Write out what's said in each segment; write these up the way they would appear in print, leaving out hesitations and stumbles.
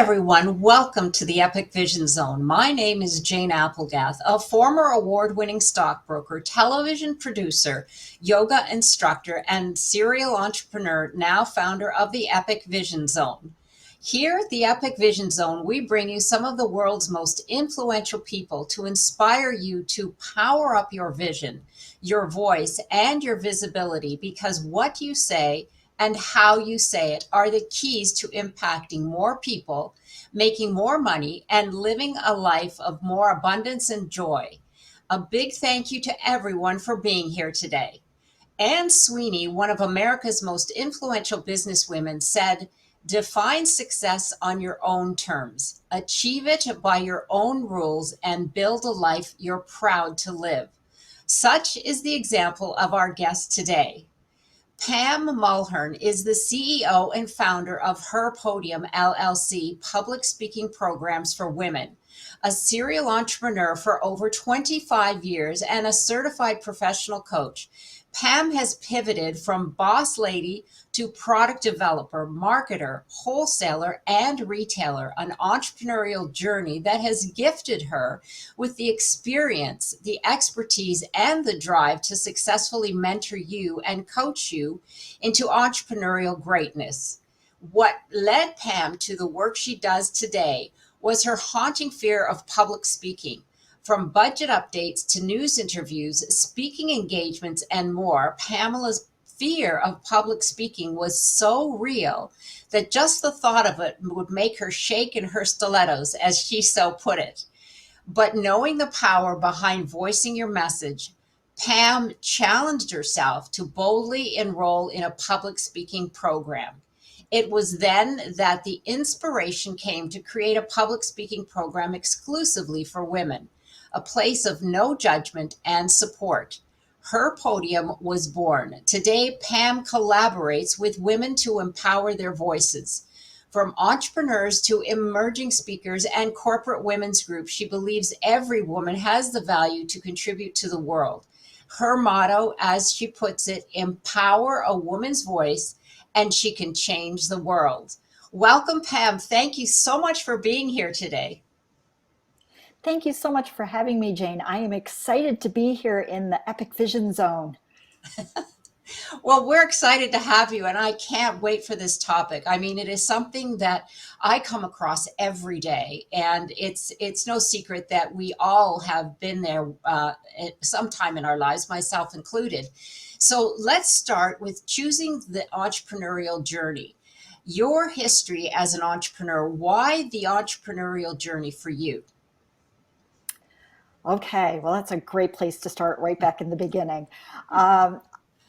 everyone. Welcome to the Epic Vision Zone. My name is Jane Applegath, a former award-winning stockbroker, television producer, yoga instructor, and serial entrepreneur, now founder of the Epic Vision Zone. Here at the Epic Vision Zone, we bring you some of the world's most influential people to inspire you to power up your vision, your voice, and your visibility, because what you say and how you say it are the keys to impacting more people, making more money, and living a life of more abundance and joy. A big thank you to everyone for being here today. Anne Sweeney, one of America's most influential businesswomen, said, "Define success on your own terms, achieve it by your own rules, and build a life you're proud to live." Such is the example of our guest today. Pam Mulhearn is the CEO and founder of her Podium LLC Public Speaking Programs for Women, a serial entrepreneur for over 25 years and a certified professional coach. Pam has pivoted from boss lady to product developer, marketer, wholesaler, and retailer, an entrepreneurial journey that has gifted her with the experience, the expertise, and the drive to successfully mentor you and coach you into entrepreneurial greatness. What led Pam to the work she does today was her haunting fear of public speaking. From budget updates to news interviews, speaking engagements, and more, Pamela's fear of public speaking was so real that just the thought of it would make her shake in her stilettos, as she so put it. But knowing the power behind voicing your message, Pam challenged herself to boldly enroll in a public speaking program. It was then that the inspiration came to create a public speaking program exclusively for women, a place of no judgment and support. Her Podium was born. Today, Pam collaborates with women to empower their voices. From entrepreneurs to emerging speakers and corporate women's groups, she believes every woman has the value to contribute to the world. Her motto, as she puts it, empower a woman's voice and she can change the world. Welcome, Pam. Thank you so much for being here today. Thank you so much for having me, Jane. I am excited to be here in the Epic Vision Zone. Well, we're excited to have you, and I can't wait for this topic. I mean, it is something that I come across every day, and it's no secret that we all have been there at some time in our lives, myself included. So let's start with choosing the entrepreneurial journey. Your history as an entrepreneur, why the entrepreneurial journey for you? Okay, well, that's a great place to start right back in the beginning.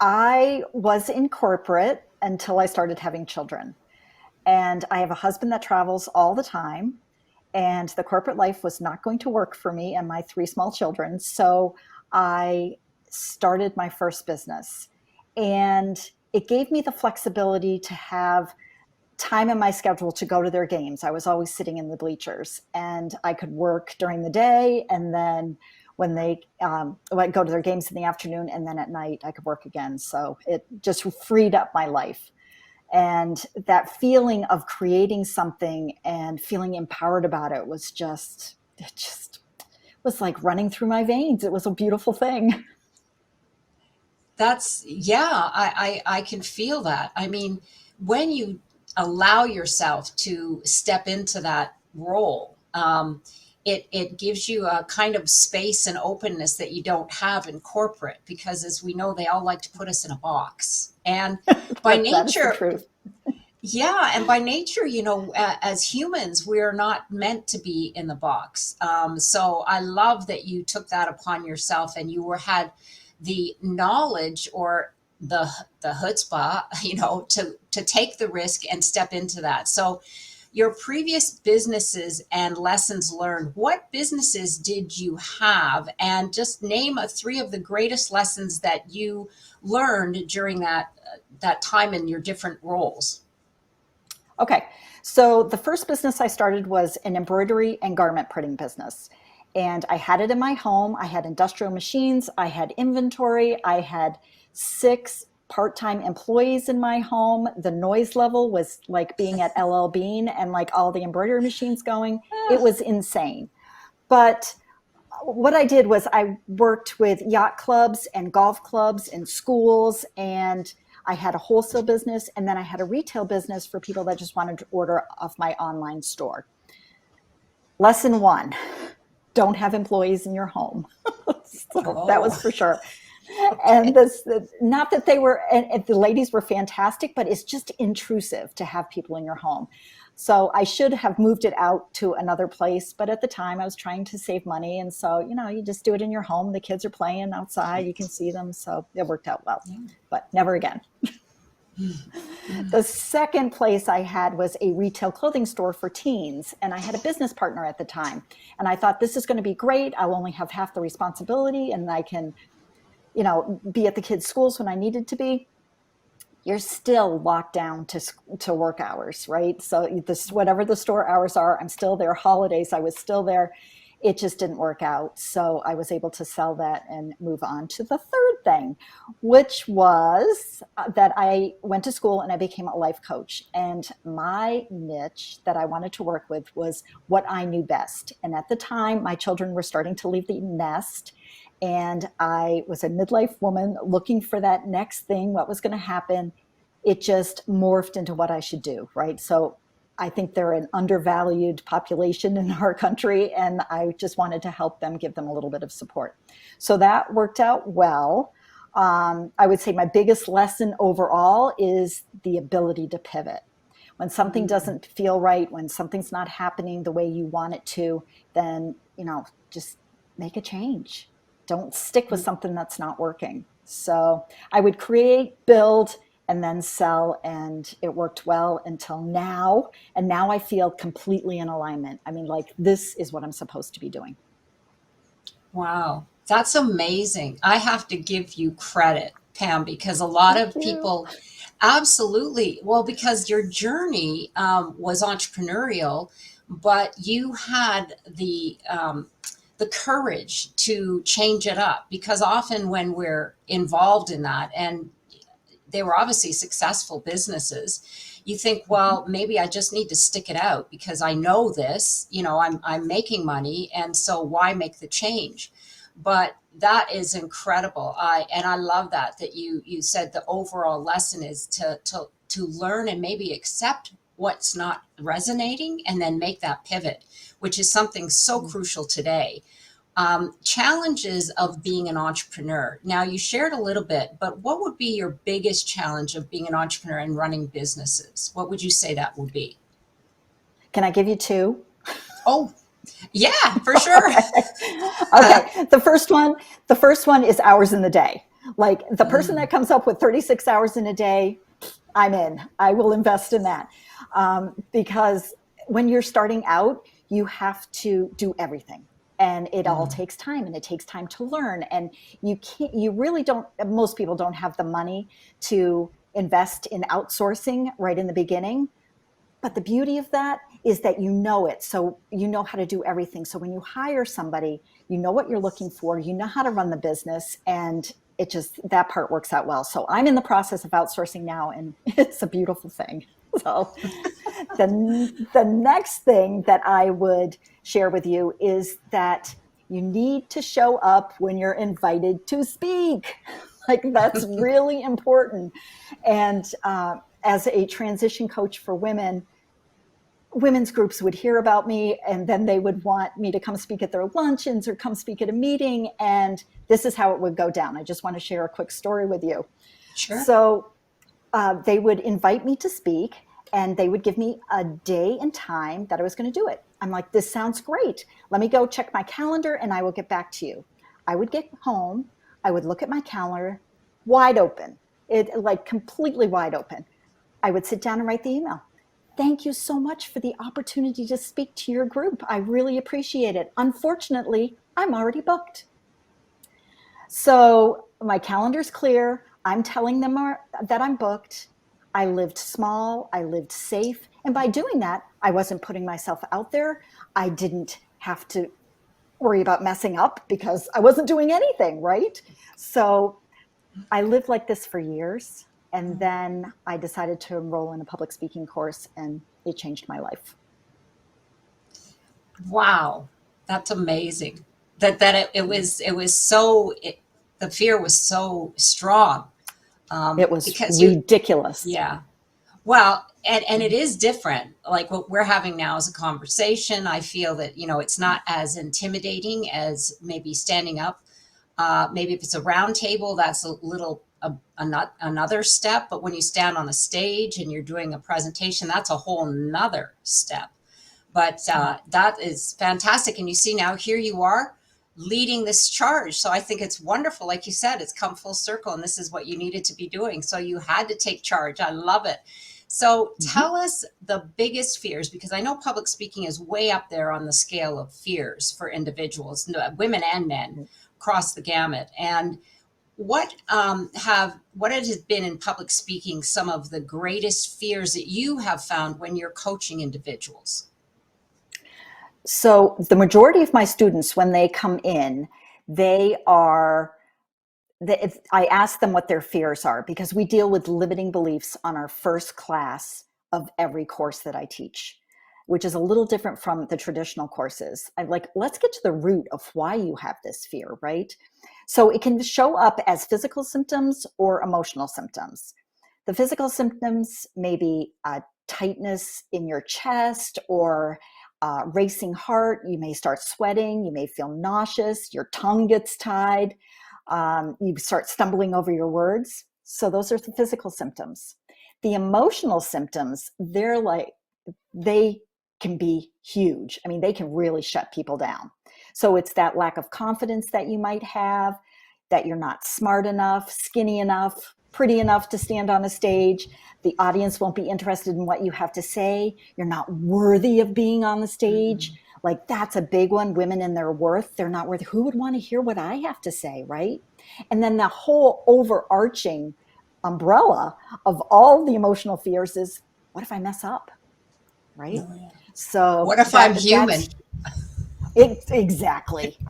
I was in corporate until I started having children. And I have a husband that travels all the time. And the corporate life was not going to work for me and my three small children. So I started my first business. And it gave me the flexibility to have time in my schedule to go to their games. I was always sitting in the bleachers, and I could work during the day, and then when they I'd go to their games in the afternoon, and then at night I could work again. So it just freed up my life. And that feeling of creating something and feeling empowered about it was it just was like running through my veins. It was a beautiful thing. I can feel that. I mean, when you allow yourself to step into that role, it gives you a kind of space and openness that you don't have in corporate, because as we know, they all like to put us in a box. And by nature, and by nature, as humans, we're not meant to be in the box. So I love that you took that upon yourself, and had the knowledge or the chutzpah, to take the risk and step into that. So your previous businesses and lessons learned, what businesses did you have? And just name three of the greatest lessons that you learned during that time in your different roles. Okay. So the first business I started was an embroidery and garment printing business. And I had it in my home. I had industrial machines. I had inventory. I had 6 part-time employees in my home. The noise level was like being at LL Bean and like all the embroidery machines going. It was insane. But what I did was I worked with yacht clubs and golf clubs and schools, and I had a wholesale business, and then I had a retail business for people that just wanted to order off my online store. Lesson one, don't have employees in your home. So that was for sure. Okay. And this, not that they were, and the ladies were fantastic, but it's just intrusive to have people in your home. So I should have moved it out to another place, but at the time I was trying to save money. And so, you just do it in your home. The kids are playing outside, you can see them. So it worked out well, but never again. The second place I had was a retail clothing store for teens, and I had a business partner at the time. And I thought, this is going to be great. I'll only have half the responsibility, and I can, be at the kids' schools when I needed to be. You're still locked down to work hours, right? So whatever the store hours are, I'm still there. Holidays, I was still there. It just didn't work out. So I was able to sell that and move on to the third thing, which was that I went to school and I became a life coach. And my niche that I wanted to work with was what I knew best. And at the time, my children were starting to leave the nest. And I was a midlife woman looking for that next thing, what was going to happen. It just morphed into what I should do, right? So I think they're an undervalued population in our country, and I just wanted to help them, give them a little bit of support. So that worked out well. I would say my biggest lesson overall is the ability to pivot. When something doesn't feel right, when something's not happening the way you want it to, then, just make a change. Don't stick with something that's not working. So I would create, build, and then sell, and it worked well until now. And now I feel completely in alignment. I mean, like, this is what I'm supposed to be doing. Wow, that's amazing. I have to give you credit, Pam, because a lot of people, absolutely, well, because your journey was entrepreneurial, but you had the courage to change it up, because often when we're involved in that, and they were obviously successful businesses, you think, well, maybe I just need to stick it out because I know this, I'm making money, and so why make the change? But that is incredible. I love that you said the overall lesson is to learn and maybe accept what's not resonating and then make that pivot, which is something so crucial today. Challenges of being an entrepreneur. Now, you shared a little bit, but what would be your biggest challenge of being an entrepreneur and running businesses? What would you say that would be? Can I give you two? Oh, yeah, for sure. Okay. The first one is hours in the day. Like, the person that comes up with 36 hours in a day, I'm in. I will invest in that. Because when you're starting out, you have to do everything. And it all takes time, and it takes time to learn. And most people don't have the money to invest in outsourcing right in the beginning. But the beauty of that is that you know it. So you know how to do everything. So when you hire somebody, you know what you're looking for, you know how to run the business, and that part works out well. So I'm in the process of outsourcing now, and it's a beautiful thing. So the next thing that I would share with you is that you need to show up when you're invited to speak. Like, that's really important. And as a transition coach for women's groups would hear about me, and then they would want me to come speak at their luncheons or come speak at a meeting. And this is how it would go down. I just want to share a quick story with you. Sure. So they would invite me to speak, and they would give me a day and time that I was going to do it. I'm like, this sounds great. Let me go check my calendar, and I will get back to you. I would get home. I would look at my calendar, wide open, completely wide open. I would sit down and write the email. Thank you so much for the opportunity to speak to your group. I really appreciate it. Unfortunately, I'm already booked. So my calendar's clear. I'm telling them that I'm booked. I lived small. I lived safe. And by doing that, I wasn't putting myself out there. I didn't have to worry about messing up because I wasn't doing anything, right? So I lived like this for years. And then I decided to enroll in a public speaking course, and it changed my life. Wow, that's amazing. It was so the fear was so strong, It was because you ridiculous. yeah. Well, and it is different. Like what we're having now is a conversation. I feel that, it's not as intimidating as maybe standing up. Maybe if it's a round table, that's a little another step. But when you stand on a stage and you're doing a presentation, that's a whole nother step. But that is fantastic. And you see now here you are leading this charge. So I think it's wonderful. Like you said, it's come full circle and this is what you needed to be doing. So you had to take charge. I love it. So Mhm. tell us the biggest fears, because I know public speaking is way up there on the scale of fears for individuals, women and men, across the gamut. And what has been in public speaking some of the greatest fears that you have found when you're coaching individuals? So the majority of my students, when they come in, they are, I ask them what their fears are, because we deal with limiting beliefs on our first class of every course that I teach, which is a little different from the traditional courses. I'm like, let's get to the root of why you have this fear, right? So it can show up as physical symptoms or emotional symptoms. The physical symptoms may be tightness in your chest or racing heart. You may start sweating. You may feel nauseous. Your tongue gets tied. You start stumbling over your words. So those are the physical symptoms. The emotional symptoms, they can be huge. I mean, they can really shut people down. So it's that lack of confidence that you might have, that you're not smart enough, skinny enough, pretty enough to stand on a stage. The audience won't be interested in what you have to say. You're not worthy of being on the stage. Mm. Like, that's a big one. Women and their worth. They're not worthy. Who would want to hear what I have to say, right? And then the whole overarching umbrella of all the emotional fears is, what if I mess up? Right? Oh, yeah. So What if I'm human? that's it.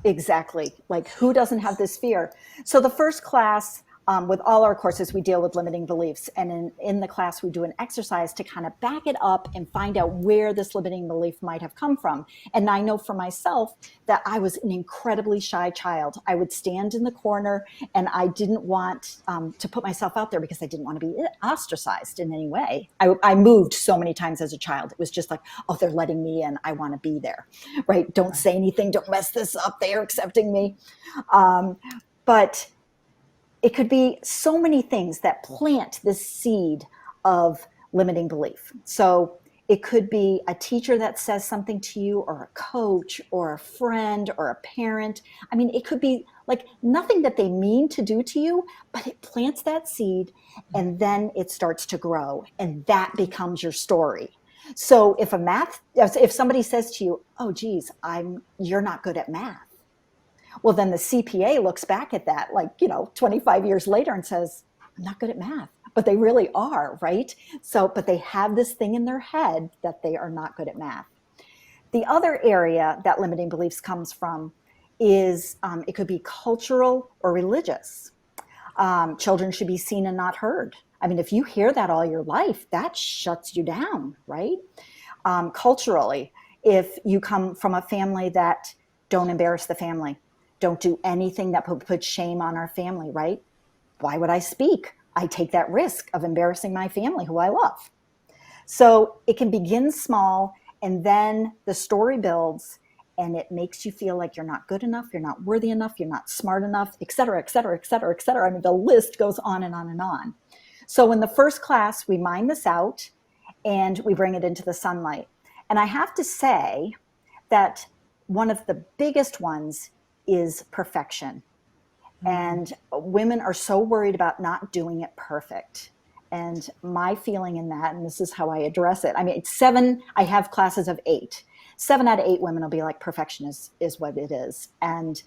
Exactly. Like, who doesn't have this fear? So the first class, with all our courses, we deal with limiting beliefs. And in the class, we do an exercise to kind of back it up and find out where this limiting belief might have come from. And I know for myself that I was an incredibly shy child. I would stand in the corner, and I didn't want to put myself out there because I didn't want to be ostracized in any way. I moved so many times as a child. It was just like, oh, they're letting me in. I want to be there, right? Don't say anything. Don't mess this up. They are accepting me. But it could be so many things that plant this seed of limiting belief. So it could be a teacher that says something to you, or a coach, or a friend, or a parent. I mean, it could be like nothing that they mean to do to you, but it plants that seed, and then it starts to grow, and that becomes your story. So if somebody says to you, "Oh, geez, you're not good at math," well, then the CPA looks back at that, 25 years later, and says, I'm not good at math. But they really are, right? So, but they have this thing in their head that they are not good at math. The other area that limiting beliefs comes from is it could be cultural or religious. Children should be seen and not heard. I mean, if you hear that all your life, that shuts you down, right? Culturally, if you come from a family that don't embarrass the family, don't do anything that put shame on our family, right? Why would I speak? I take that risk of embarrassing my family who I love. So it can begin small, and then the story builds, and it makes you feel like you're not good enough, you're not worthy enough, you're not smart enough, et cetera, et cetera, et cetera, et cetera. I mean, the list goes on and on and on. So in the first class, we mine this out and we bring it into the sunlight. And I have to say that one of the biggest ones is perfection. And women are so worried about not doing it perfect. And my feeling in that, and this is how I address it. I mean, I have classes of 8. 7 out of 8 women will be like, perfection is what it is. And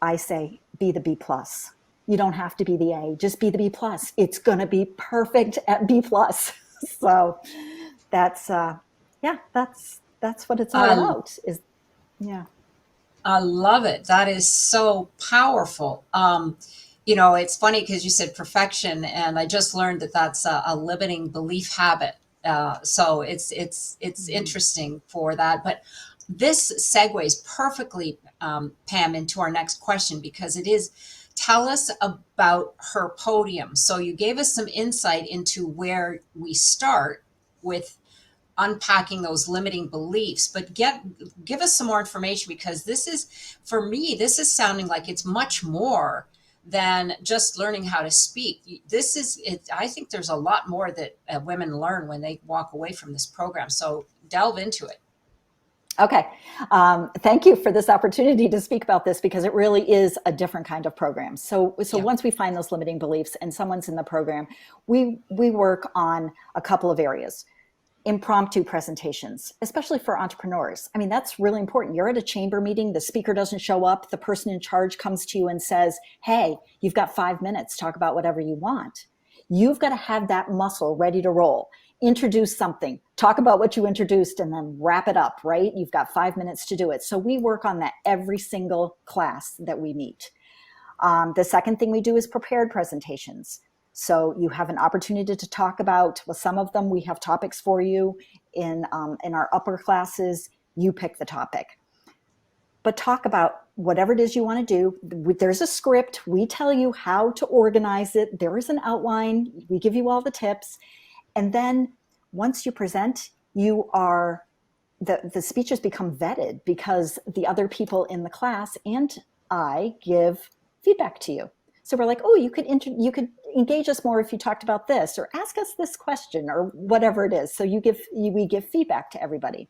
I say, be the B plus. You don't have to be the A, just be the B plus. It's going to be perfect at B plus. So that's, that's what it's all I, about yeah. I love it. That is so powerful. It's funny because you said perfection, and I just learned that that's a limiting belief habit. So it's interesting for that. But this segues perfectly, Pam, into our next question, because it is, tell us about her podium. So you gave us some insight into where we start with unpacking those limiting beliefs, but give us some more information, because this is, for me, this is sounding like it's much more than just learning how to speak. This is it. I think there's a lot more that women learn when they walk away from this program. So delve into it. Okay. Thank you for this opportunity to speak about this, because it really is a different kind of program. So Yeah. once we find those limiting beliefs and someone's in the program, we work on a couple of areas. Impromptu presentations, especially for entrepreneurs. I mean, that's really important. You're at a chamber meeting, the speaker doesn't show up, the person in charge comes to you and says, hey, you've got 5 minutes, talk about whatever you want. You've got to have that muscle ready to roll. Introduce something, talk about what you introduced, and then wrap it up, right? You've got 5 minutes to do it. So we work on that every single class that we meet. The second thing we do is prepared presentations. So you have an opportunity to talk about, well, some of them we have topics for you in our upper classes. You pick the topic, but talk about whatever it is you want to do. There's a script. We tell you how to organize it. There is an outline. We give you all the tips. And then once you present, the speeches become vetted, because the other people in the class and I give feedback to you. So we're like, oh, you could engage us more if you talked about this, or ask us this question, or whatever it is. So we give feedback to everybody.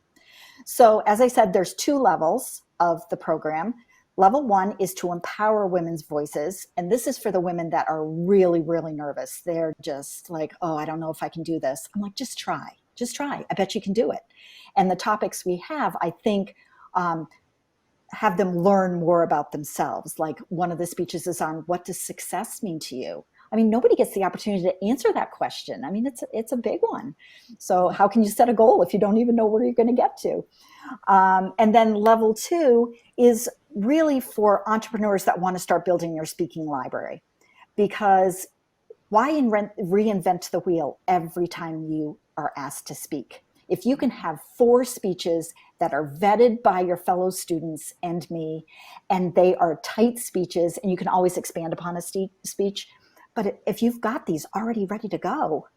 So as I said, there's 2 levels of the program. Level 1 is to empower women's voices. And this is for the women that are really, really nervous. They're just like, oh, I don't know if I can do this. I'm like, just try. I bet you can do it. And the topics we have, I think, have them learn more about themselves. Like, one of the speeches is on, what does success mean to you? I mean, nobody gets the opportunity to answer that question. I mean, it's a big one. So how can you set a goal if you don't even know where you're going to get to? And then level 2 is really for entrepreneurs that want to start building their speaking library. Because why reinvent the wheel every time you are asked to speak? If you can have 4 speeches that are vetted by your fellow students and me, and they are tight speeches, and you can always expand upon a speech, but if you've got these already ready to go,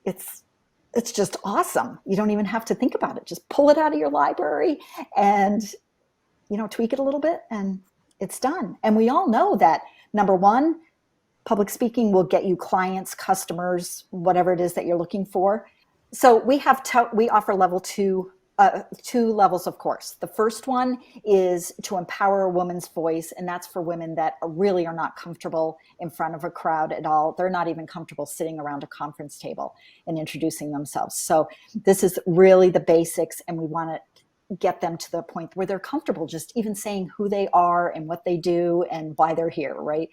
it's just awesome. You don't even have to think about it. Just pull it out of your library and tweak it a little bit, and it's done. And we all know that, number 1, public speaking will get you clients, customers, whatever it is that you're looking for. So we offer level 2, 2 levels of course. The first one is to empower a woman's voice, and that's for women that really are not comfortable in front of a crowd at all. They're not even comfortable sitting around a conference table and introducing themselves. So this is really the basics, and we want to get them to the point where they're comfortable just even saying who they are and what they do and why they're here, right?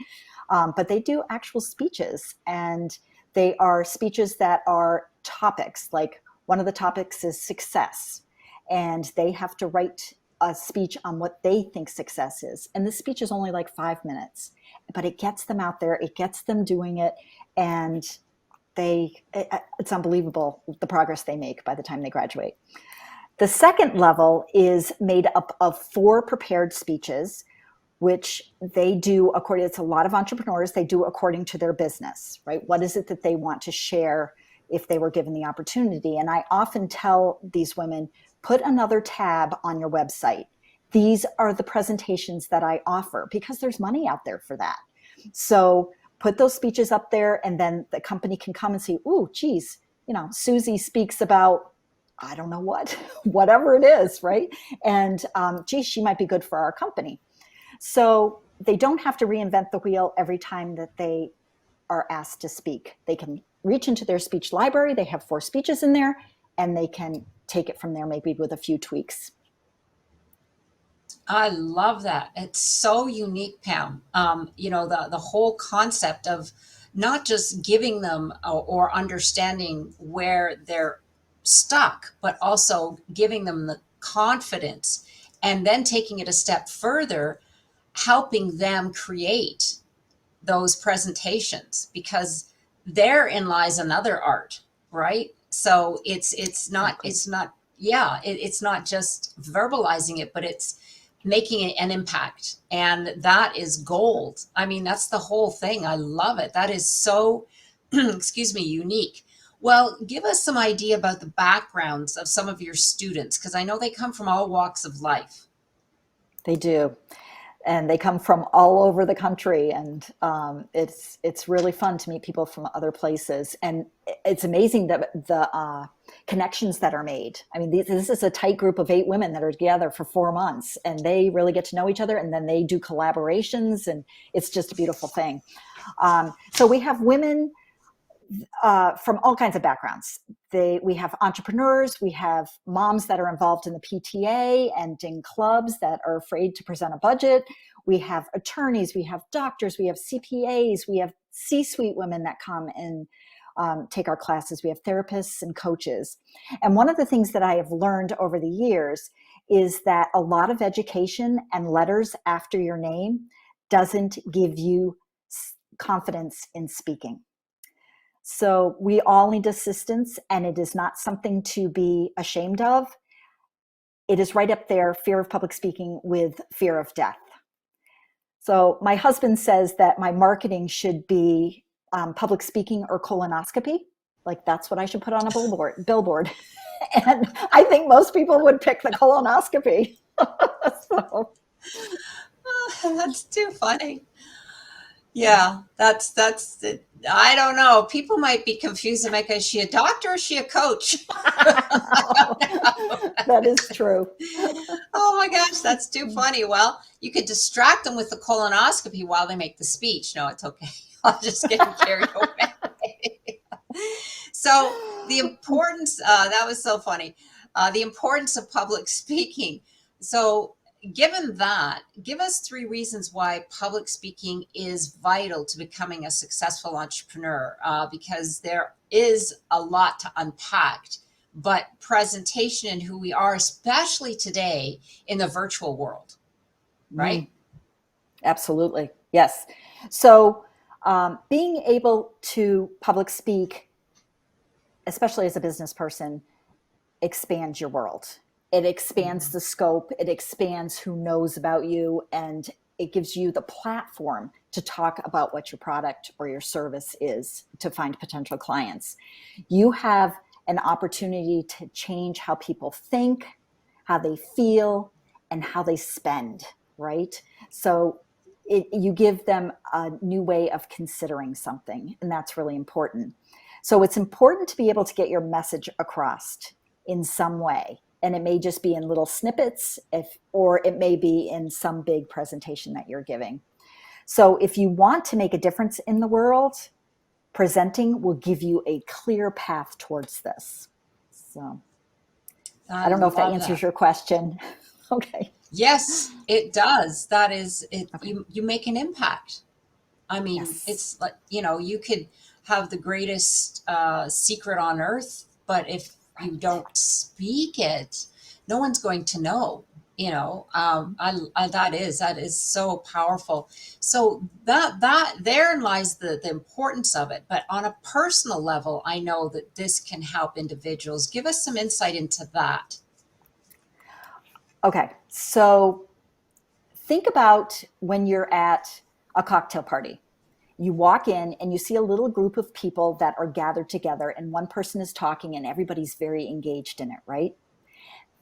But they do actual speeches, and they are speeches that are topics. Like, one of the topics is success, and they have to write a speech on what they think success is. And the speech is only like 5 minutes, but it gets them out there, it gets them doing it, and it's unbelievable the progress they make by the time they graduate. The second level is made up of 4 prepared speeches, which they do according, it's a lot of entrepreneurs, they do according to their business, right? What is it that they want to share if they were given the opportunity? And I often tell these women, put another tab on your website. These are the presentations that I offer, because there's money out there for that. So put those speeches up there, and then the company can come and see, ooh, geez, Susie speaks about, I don't know what, whatever it is, right? And geez, she might be good for our company. So they don't have to reinvent the wheel every time that they are asked to speak. They can reach into their speech library. They have 4 speeches in there, and they can take it from there, maybe with a few tweaks. I love that. It's so unique, Pam. The whole concept of not just giving them or understanding where they're stuck, but also giving them the confidence, and then taking it a step further, helping them create those presentations, because therein lies another art, right? So Exactly. it's not just verbalizing it, but it's making an impact. And that is gold. I mean, that's the whole thing. I love it. That is so, excuse me, unique. Well, give us some idea about the backgrounds of some of your students, because I know they come from all walks of life. They do. And they come from all over the country, and it's really fun to meet people from other places, and it's amazing the connections that are made. I mean, this is a tight group of 8 women that are together for 4 months, and they really get to know each other, and then they do collaborations, and it's just a beautiful thing. So we have women from all kinds of backgrounds. We have entrepreneurs, we have moms that are involved in the PTA and in clubs that are afraid to present a budget. We have attorneys, we have doctors, we have CPAs, we have C-suite women that come and take our classes. We have therapists and coaches. And one of the things that I have learned over the years is that a lot of education and letters after your name doesn't give you confidence in speaking. So we all need assistance, and it is not something to be ashamed of. It is right up there, fear of public speaking with fear of death. So my husband says that my marketing should be public speaking or colonoscopy. Like, that's what I should put on a billboard. And I think most people would pick the colonoscopy. So, That's too funny. Yeah, that's it. I don't know. People might be confused and like, is she a doctor or is she a coach? that is true. Oh my gosh, that's too funny. Well, you could distract them with the colonoscopy while they make the speech. No, it's okay. I'll just get carried away. So the importance, that was so funny. The importance of public speaking. So given that, give us 3 reasons why public speaking is vital to becoming a successful entrepreneur, because there is a lot to unpack, but presentation and who we are, especially today in the virtual world, right? Absolutely. Yes. So being able to public speak, especially as a business person, expands your world. It expands the scope, it expands who knows about you, and it gives you the platform to talk about what your product or your service is to find potential clients. You have an opportunity to change how people think, how they feel, and how they spend, right? So you give them a new way of considering something, and that's really important. So it's important to be able to get your message across in some way. And it may just be in little snippets, or it may be in some big presentation that you're giving. So if you want to make a difference in the world, presenting will give you a clear path towards this. So I I don't know if that love answers that. your question. Okay. Yes, it does. That is it. Okay. You make an impact. I mean, Yes. it's like, you could have the greatest secret on earth, but if you Right. don't speak it, no one's going to know. That is so powerful. So that therein lies the importance of it. But on a personal level, I know that this can help individuals. Give us some insight into that. Okay. So think about when you're at a cocktail party. You walk in and you see a little group of people that are gathered together, and one person is talking and everybody's very engaged in it, right?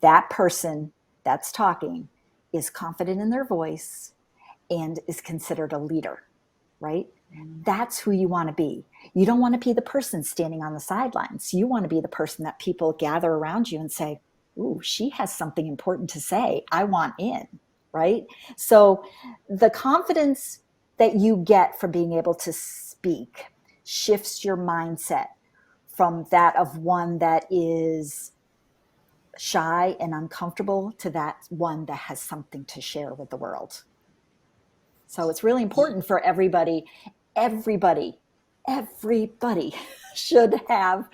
That person that's talking is confident in their voice and is considered a leader, right? That's who you want to be. You don't want to be the person standing on the sidelines. You want to be the person that people gather around you and say, "Ooh, she has something important to say. I want in," right? So the confidence that you get from being able to speak shifts your mindset from that of one that is shy and uncomfortable to that one that has something to share with the world. So it's really important for everybody, everybody, everybody should have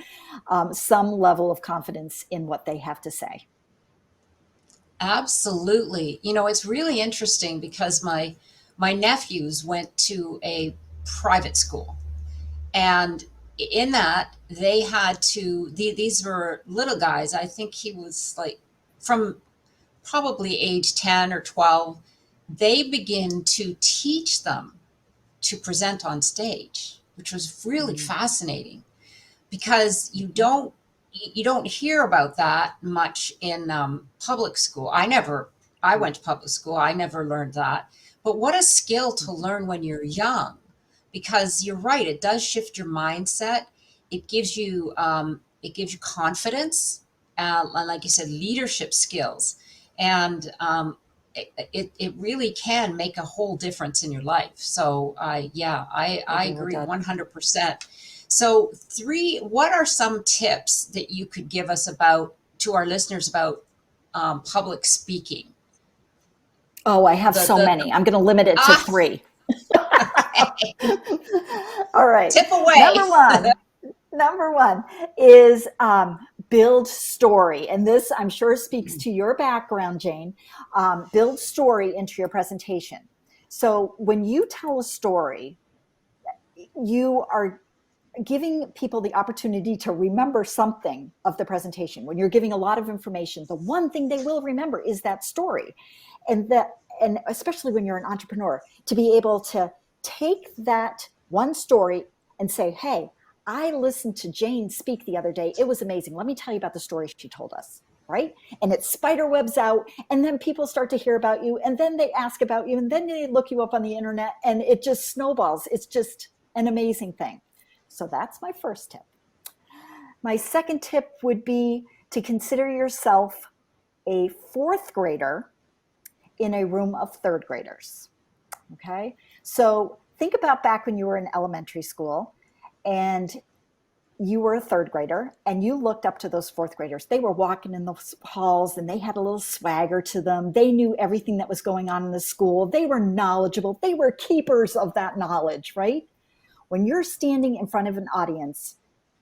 some level of confidence in what they have to say. Absolutely. It's really interesting because my nephews went to a private school. And in that, they had to, these were little guys. I think he was like from probably age 10 or 12. They begin to teach them to present on stage, which was really fascinating, because you don't hear about that much in public school. I went to public school. I never learned that. But what a skill to learn when you're young, because you're right. It does shift your mindset. It gives you confidence, and like you said, leadership skills, and it really can make a whole difference in your life. So yeah, I agree 100%. So what are some tips that you could give us to our listeners about public speaking? Oh, I have so many. I'm going to limit it to 3. Okay. All right. Tip away. Number one is build story. And this, I'm sure, speaks to your background, Jane. Build story into your presentation. So when you tell a story, you are giving people the opportunity to remember something of the presentation. When you're giving a lot of information, the one thing they will remember is that story. And especially when you're an entrepreneur, to be able to take that one story and say, hey, I listened to Jane speak the other day. It was amazing. Let me tell you about the story she told us, right? And it spider webs out, and then people start to hear about you, and then they ask about you, and then they look you up on the internet, and it just snowballs. It's just an amazing thing. So that's my first tip. My second tip would be to consider yourself a 4th grader in a room of 3rd graders. Okay? So think about back when you were in elementary school and you were a 3rd grader and you looked up to those 4th graders. They were walking in the halls and they had a little swagger to them. They knew everything that was going on in the school. They were knowledgeable. They were keepers of that knowledge, right? When you're standing in front of an audience,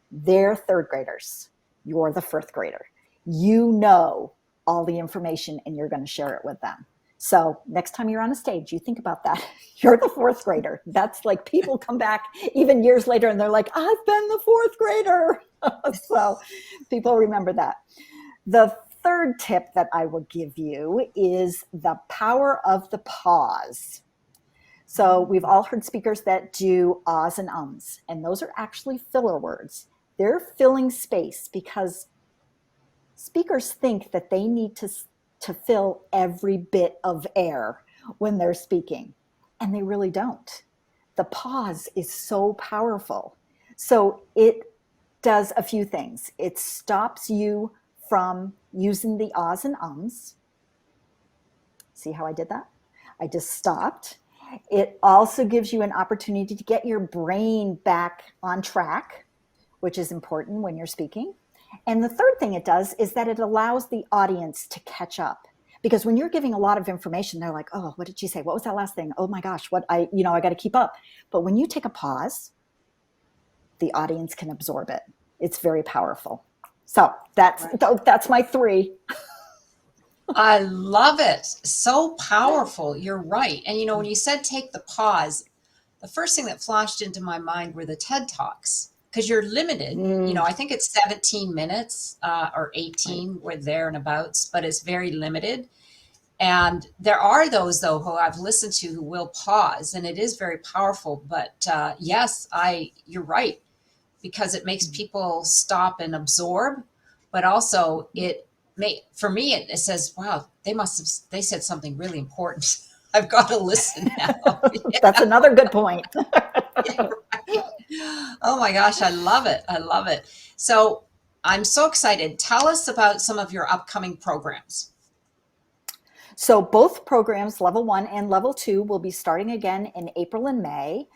they're 3rd graders. You're the 4th grader. You know all the information and you're going to share it with them. So next time you're on a stage, you think about that. You're the 4th grader. That's like, people come back even years later and they're like, I've been the 4th grader. So people remember that. The third tip that I will give you is the power of the pause. So we've all heard speakers that do ahs and ums, and those are actually filler words. They're filling space because speakers think that they need to fill every bit of air when they're speaking, and they really don't. The pause is so powerful. So it does a few things. It stops you from using the ahs and ums. See how I did that? I just stopped. It also gives you an opportunity to get your brain back on track, which is important when you're speaking. And the third thing it does is that it allows the audience to catch up. Because when you're giving a lot of information, they're like, oh, what did she say? What was that last thing? Oh my gosh, I got to keep up. But when you take a pause, the audience can absorb it. It's very powerful. So that's my 3. I love it. So powerful. You're right. And when you said take the pause, the first thing that flashed into my mind were the TED Talks, because you're limited. I think it's 17 minutes or 18, right, with there and abouts, but it's very limited. And there are those, though, who I've listened to who will pause, and it is very powerful. But yes, you're right, because it makes people stop and absorb, but also for me, it says, wow, they said something really important. I've got to listen now. That's another good point. Yeah, right. Oh my gosh, I love it. I love it. So I'm so excited. Tell us about some of your upcoming programs. So both programs, level 1 and level 2, will be starting again in April and May.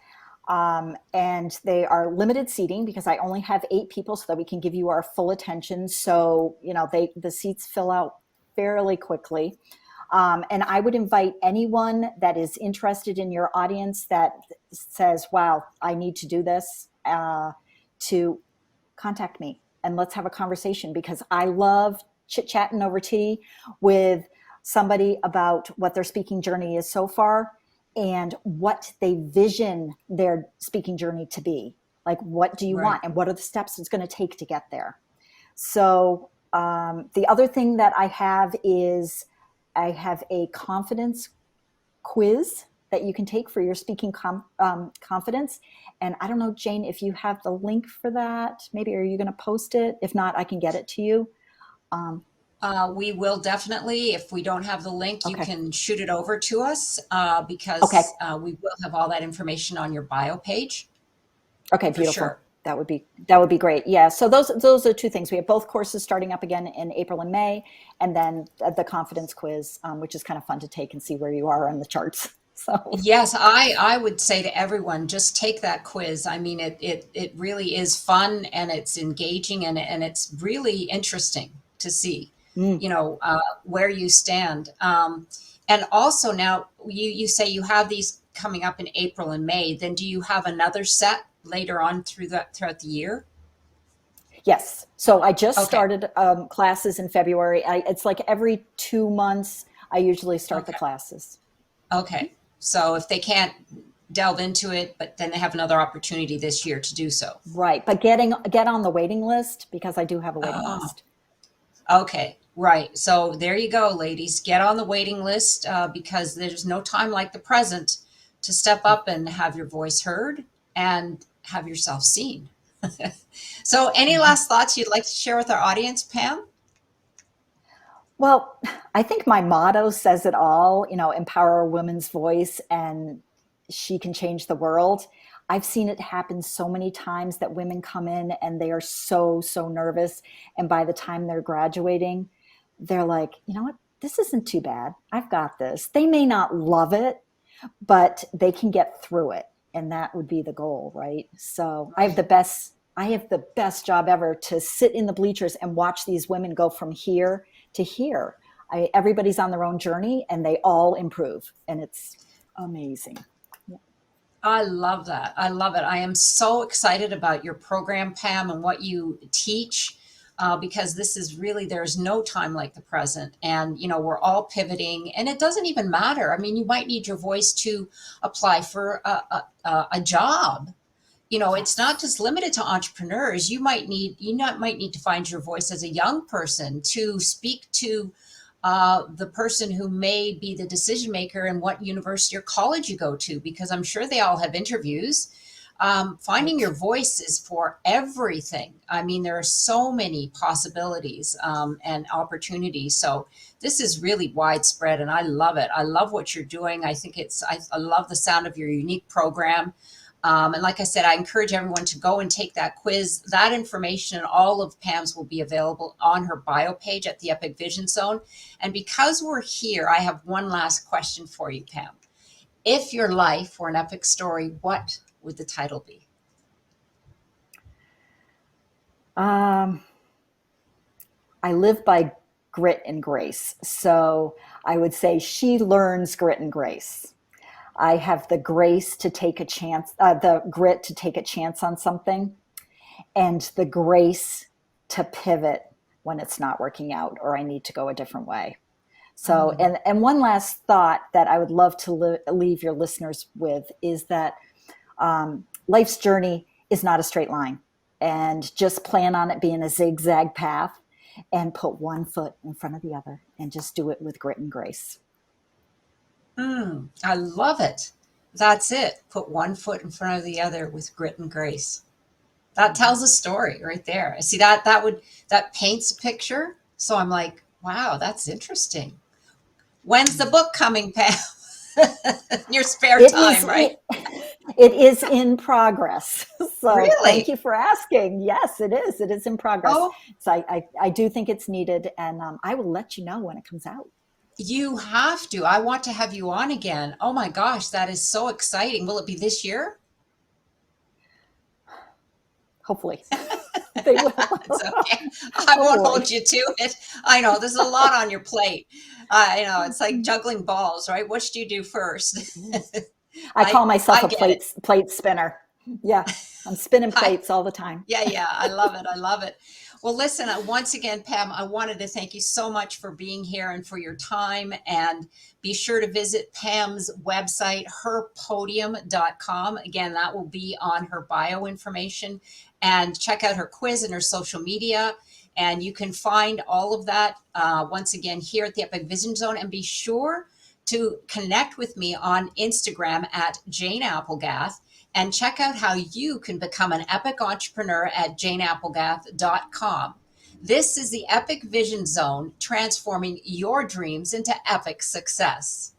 And they are limited seating because I only have 8 people so that we can give you our full attention. So, the seats fill out fairly quickly. And I would invite anyone that is interested in your audience that says, wow, I need to do this, to contact me and let's have a conversation, because I love chit-chatting over tea with somebody about what their speaking journey is so far. and what they vision their speaking journey to be. Like, what do you Right. want, and what are the steps it's going to take to get there? So the other thing that I have is I have a confidence quiz that you can take for your speaking confidence. And I don't know, Jane, if you have the link for that, maybe are you going to post it? If not, I can get it to you. We will definitely. If we don't have the link, you Okay. can shoot it over to us Okay. because we will have all that information on your bio page Okay, for beautiful. sure. That would be great. Yeah. So those are two things. We have both courses starting up again in April and May, and then the confidence quiz, which is kind of fun to take and see where you are on the charts. So Yes, I would say to everyone, just take that quiz. I mean, it really is fun and it's engaging and it's really interesting to see, mm, where you stand. And also now you say you have these coming up in April and May. Then do you have another set later on throughout the year? yes. So I just Okay. started classes in February. It's like every 2 months I usually start the Okay. classes. Okay. So if they can't delve into it, but then they have another opportunity this year to do so. Right. But get on the waiting list, because I do have a waiting Oh, list. okay, right. So there you go, ladies. Get on the waiting list because there's no time like the present to step up and have your voice heard and have yourself seen. So, any Mhm. last thoughts you'd like to share with our audience, Pam? Well, I think my motto says it all, empower a woman's voice and she can change the world. I've seen it happen so many times that women come in and they are so, so nervous. And by the time they're graduating, they're like, you know what? This isn't too bad. I've got this. They may not love it, but they can get through it. And that would be the goal, right? So Right. I have the best job ever to sit in the bleachers and watch these women go from here to here. Everybody's on their own journey and they all improve. And it's amazing. I love that. I love it. I am so excited about your program, Pam, and what you teach. Because this is really, there's no time like the present. And, we're all pivoting and it doesn't even matter. I mean, you might need your voice to apply for a job. It's not Yes. just limited to entrepreneurs. You might need to find your voice as a young person to speak to the person who may be the decision maker in what university or college you go to, because I'm sure they all have interviews. Finding Right. your voice is for everything. I mean, there are so many possibilities and opportunities. So this is really widespread, and I love it. I love what you're doing. I love the sound of your unique program. And like I said, I encourage everyone to go and take that quiz. That information and all of Pam's will be available on her bio page at the Epic Vision Zone. And because we're here, I have one last question for you, Pam. If your life were an epic story, what would the title be? Um, I live by grit and grace. So I would say she learns grit and grace. I have the grace to take a chance, the grit to take a chance on something, and the grace to pivot when it's not working out or I need to go a different way. So, Mm, and one last thought that I would love to leave your listeners with is that life's journey is not a straight line, and just plan on it being a zigzag path and put one foot in front of the other and just do it with grit and grace. I love it. That's it. Put one foot in front of the other with grit and grace. That tells a story right there. I see that paints a picture. So I'm like, wow, that's interesting. When's the book coming, Pam? In your spare It is time, right? it is in progress. So thank Really? you for asking. Yes, it is. It is in progress. Oh, So I do think it's needed, and I will let you know when it comes out. you have to. I want to have you on again. Oh my gosh, that is so exciting. Will it be this year? Hopefully, they will. It's okay. I won't Hopefully, hold you to it. I know there's a lot on your plate. I know it's like juggling balls, right? What should you do first? it is. I I call myself I a get it. plate spinner. Yeah, I'm spinning Hi. plates all the time. Yeah, yeah, I love it. I love it. Well, listen, once again, Pam, I wanted to thank you so much for being here and for your time. And be sure to visit Pam's website, herpodium.com. Again, that will be on her bio information. And check out her quiz and her social media. And you can find all of that once again here at the Epic Vision Zone. And be sure to connect with me on Instagram at Jane Applegath and check out how you can become an epic entrepreneur at janeapplegath.com. This is the Epic Vision Zone, transforming your dreams into epic success.